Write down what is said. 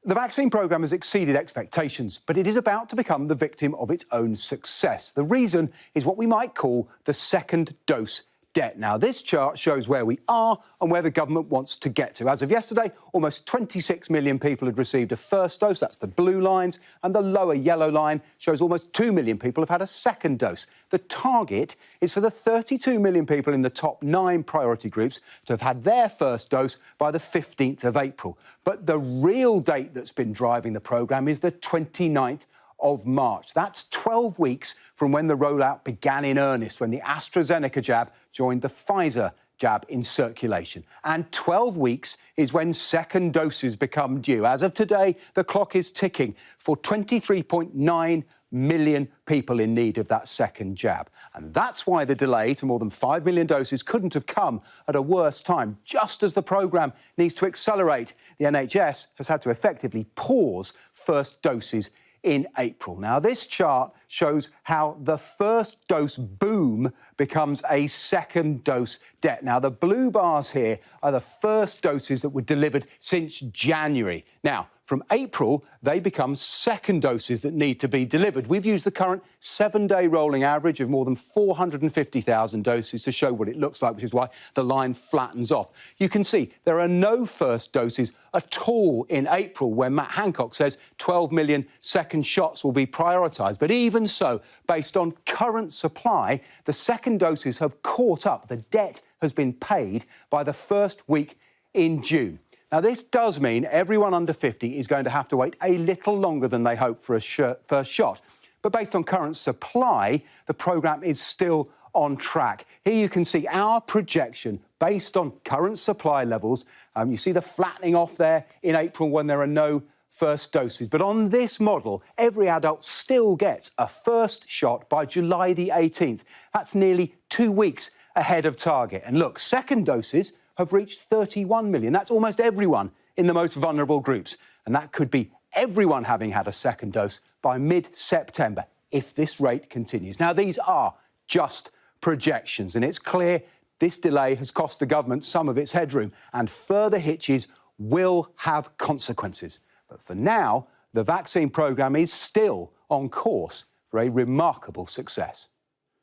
The vaccine programme has exceeded expectations, but it is about to become the victim of its own success. The reason is what we might call the second dose debt. Now, this chart shows where we are and where the government wants to get to. As of yesterday, almost 26 million people had received a first dose. That's the blue lines. And the lower yellow line shows almost 2 million people have had a second dose. The target is for the 32 million people in the top 9 priority groups to have had their first dose by the 15th of April. But the real date that's been driving the programme is the 29th of March. That's 12 weeks from when the rollout began in earnest, when the AstraZeneca jab joined the Pfizer jab in circulation. And 12 weeks is when second doses become due. As of today, the clock is ticking for 23.9 million people in need of that second jab. And that's why the delay to more than 5 million doses couldn't have come at a worse time. Just as the programme needs to accelerate, the NHS has had to effectively pause first doses in April. Now, this chart shows how the first dose boom becomes a second dose debt. Now, the blue bars here are the first doses that were delivered since January. Now, from April, they become second doses that need to be delivered. We've used the current 7-day rolling average of more than 450,000 doses to show what it looks like, which is why the line flattens off. You can see there are no first doses at all in April, where Matt Hancock says 12 million second shots will be prioritised. But even so, based on current supply, the second doses have caught up. The debt has been paid by the first week in June. Now, this does mean everyone under 50 is going to have to wait a little longer than they hoped for a first shot. But based on current supply, the programme is still on track. Here you can see our projection based on current supply levels. You see the flattening off there in April when there are no first doses. But on this model, every adult still gets a first shot by July the 18th. That's nearly 2 weeks ahead of target. And look, second doses have reached 31 million. That's almost everyone in the most vulnerable groups. And that could be everyone having had a second dose by mid-September if this rate continues. Now, these are just projections, and it's clear this delay has cost the government some of its headroom, and further hitches will have consequences. But for now, the vaccine programme is still on course for a remarkable success.